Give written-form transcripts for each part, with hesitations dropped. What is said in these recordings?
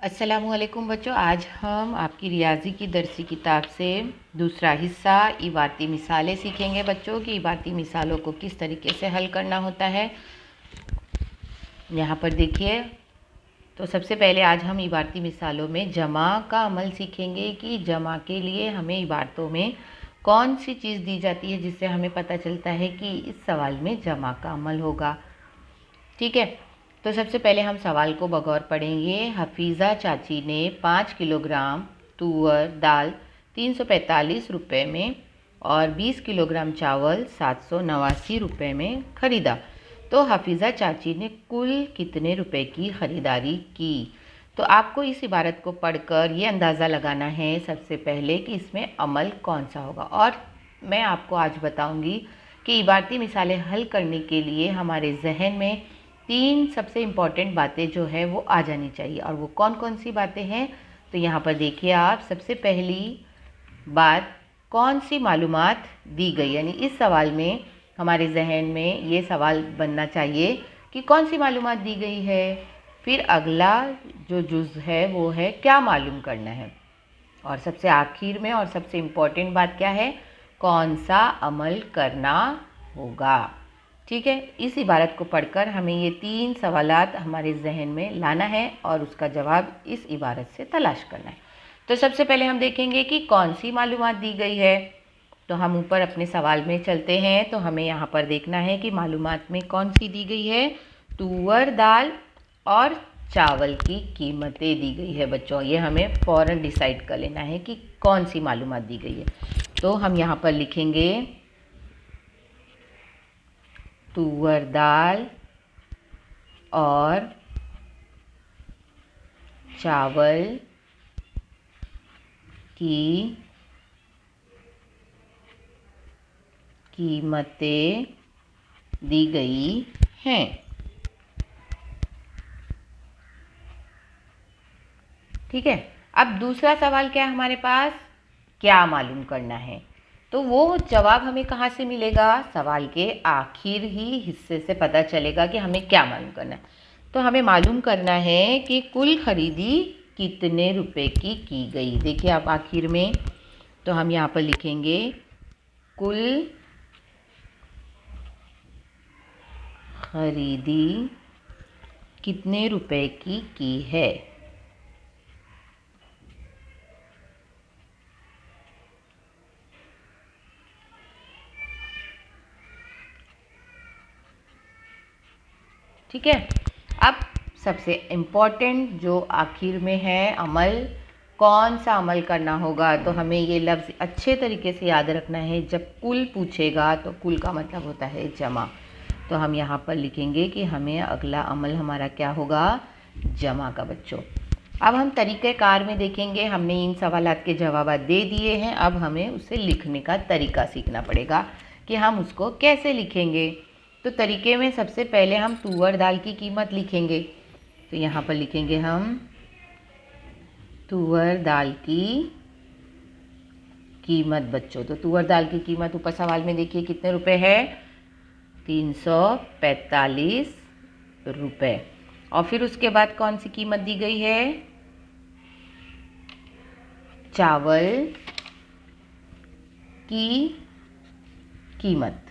अस्सलामुअलैकुम बच्चों, आज हम आपकी रियाजी की दरसी किताब से दूसरा हिस्सा इबारती मिसालें सीखेंगे बच्चों कि इबारती मिसालों को किस तरीके से हल करना होता है। यहाँ पर देखिए, तो सबसे पहले आज हम इबारती मिसालों में जमा का अमल सीखेंगे कि जमा के लिए हमें इबारतों में कौन सी चीज़ दी जाती है जिससे हमें पता चलता है कि इस सवाल में जमा का अमल होगा। ठीक है, तो सबसे पहले हम सवाल को बगौर पढ़ेंगे। हफीज़ा चाची ने 5 किलोग्राम तुअर दाल 345 रुपये में और 20 किलोग्राम चावल 789 रुपये में ख़रीदा। तो हफीज़ा चाची ने कुल कितने रुपए की ख़रीदारी की। तो आपको इस इबारत को पढ़कर ये अंदाज़ा लगाना है सबसे पहले कि इसमें अमल कौन सा होगा। और मैं आपको आज बताऊंगी कि इबारती मिसालें हल करने के लिए हमारे जहन में 3 सबसे इम्पॉर्टेंट बातें जो है वो आ जानी चाहिए। और वो कौन कौन सी बातें हैं, तो यहाँ पर देखिए आप। सबसे पहली बात, कौन सी मालूमात दी गई, यानी इस सवाल में हमारे जहन में ये सवाल बनना चाहिए कि कौन सी मालूमात दी गई है। फिर अगला जो जुज़ है वो है क्या मालूम करना है। और सबसे आखिर में और सबसे इम्पॉर्टेंट बात क्या है, कौन सा अमल करना होगा। ठीक है, इस इबारत को पढ़कर हमें ये 3 सवालात हमारे जहन में लाना है और उसका जवाब इस इबारत से तलाश करना है। तो सबसे पहले हम देखेंगे कि कौन सी मालूमात दी गई है। तो हम ऊपर अपने सवाल में चलते हैं। तो हमें यहाँ पर देखना है कि मालूमात में कौन सी दी गई है। तुअर दाल और चावल की कीमतें दी गई है बच्चों। ये हमें फ़ौरन डिसाइड कर लेना है कि कौन सी मालूमात दी गई है। तो हम यहाँ पर लिखेंगे तुअर दाल और चावल की कीमतें दी गई हैं। ठीक है, अब दूसरा सवाल क्या है हमारे पास, क्या मालूम करना है। तो वो जवाब हमें कहाँ से मिलेगा, सवाल के आखिर ही हिस्से से पता चलेगा कि हमें क्या मालूम करना है। तो हमें मालूम करना है कि कुल खरीदी कितने रुपए की गई। देखिए आप आखिर में, तो हम यहाँ पर लिखेंगे कुल खरीदी कितने रुपए की है। ठीक है, अब सबसे इम्पॉर्टेंट जो आखिर में है अमल, कौन सा अमल करना होगा। तो हमें ये लफ्ज़ अच्छे तरीके से याद रखना है। जब कुल पूछेगा तो कुल का मतलब होता है जमा। तो हम यहाँ पर लिखेंगे कि हमें अगला अमल हमारा क्या होगा, जमा का बच्चों। अब हम तरीक़ेकार में देखेंगे। हमने इन सवालात के जवाब दे दिए हैं, अब हमें उसे लिखने का तरीका सीखना पड़ेगा कि हम उसको कैसे लिखेंगे। तो तरीके में सबसे पहले हम तुअर दाल की कीमत लिखेंगे। तो यहाँ पर लिखेंगे हम तुअर दाल की कीमत बच्चों। तो तुअर दाल की कीमत ऊपर सवाल में देखिए कितने रुपए है, 345 रुपये। और फिर उसके बाद कौन सी कीमत दी गई है, चावल की कीमत।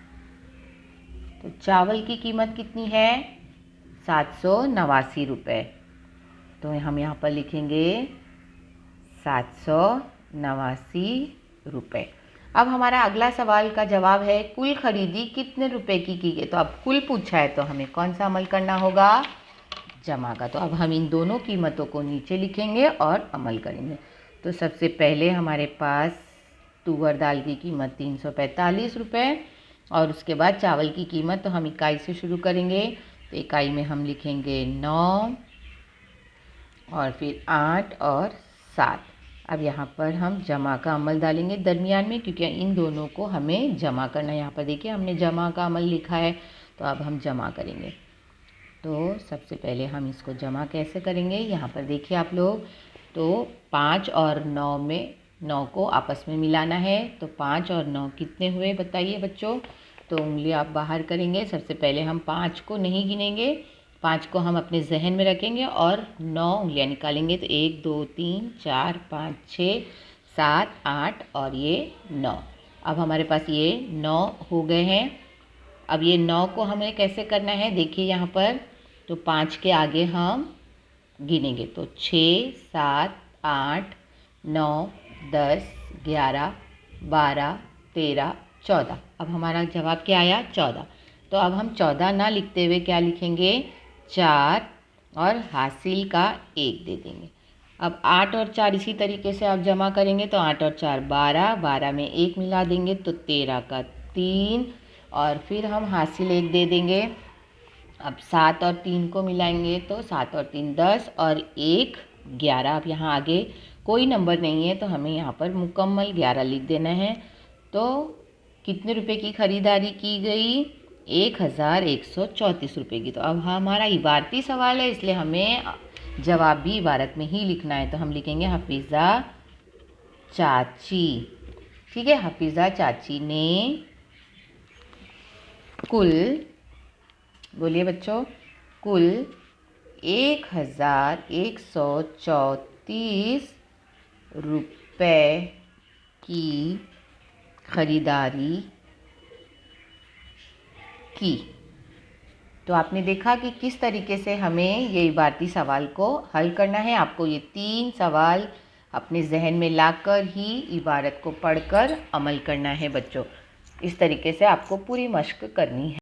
तो चावल की कीमत कितनी है, 789 रुपये। तो हम यहाँ पर लिखेंगे 789 रुपये। अब हमारा अगला सवाल का जवाब है कुल खरीदी कितने रुपए की गई। तो अब कुल पूछा है तो हमें कौन सा अमल करना होगा, जमा का। तो अब हम इन दोनों कीमतों को नीचे लिखेंगे और अमल करेंगे। तो सबसे पहले हमारे पास तुअर दाल की कीमत 345 रुपये और उसके बाद चावल की कीमत, तो हम इकाई से शुरू करेंगे। तो इकाई में हम लिखेंगे 9 और फिर 8 और 7। अब यहाँ पर हम जमा का अमल डालेंगे दरमियान में, क्योंकि इन दोनों को हमें जमा करना है। यहाँ पर देखिए हमने जमा का अमल लिखा है, तो अब हम जमा करेंगे। तो सबसे पहले हम इसको जमा कैसे करेंगे, यहाँ पर देखिए आप लोग। तो 5 और 9 में 9 को आपस में मिलाना है। तो 5 और 9 कितने हुए बताइए बच्चों। तो उंगली आप बाहर करेंगे। सबसे पहले हम 5 को नहीं गिनेंगे, 5 को हम अपने जहन में रखेंगे और 9 उंगलियां निकालेंगे। तो 1 2 3 4 5 6 7 8 और ये 9। अब हमारे पास ये 9 हो गए हैं। अब ये 9 को हमें कैसे करना है, देखिए यहाँ पर। तो 5 के आगे हम गिनेंगे, तो 6 7 8 9 10 11 12 13 14। अब हमारा जवाब क्या आया, 14। तो अब हम 14 ना लिखते हुए क्या लिखेंगे, 4 और हासिल का 1 दे देंगे। अब 8 और 4 इसी तरीके से आप जमा करेंगे, तो 8 और 4 12, 12 में 1 मिला देंगे तो 13 का 3 और फिर हम हासिल 1 दे देंगे। अब 7 और 3 को मिलाएंगे तो 7 और 3 10 और 1 11। अब यहाँ आगे कोई नंबर नहीं है तो हमें यहाँ पर मुकम्मल 11 लिख देना है। तो कितने रुपए की खरीदारी की गई, 1134 रुपये की। तो अब हमारा इबारती सवाल है, इसलिए हमें जवाब भी इबारत में ही लिखना है। तो हम लिखेंगे हफीज़ा चाची। ठीक है, हफीज़ा चाची ने कुल, बोलिए बच्चों, कुल 1134 रुपये की खरीदारी की। तो आपने देखा कि किस तरीके से हमें ये इबारती सवाल को हल करना है। आपको ये 3 सवाल अपने जहन में लाकर ही इबारत को पढ़कर अमल करना है बच्चों। इस तरीके से आपको पूरी मश्क करनी है।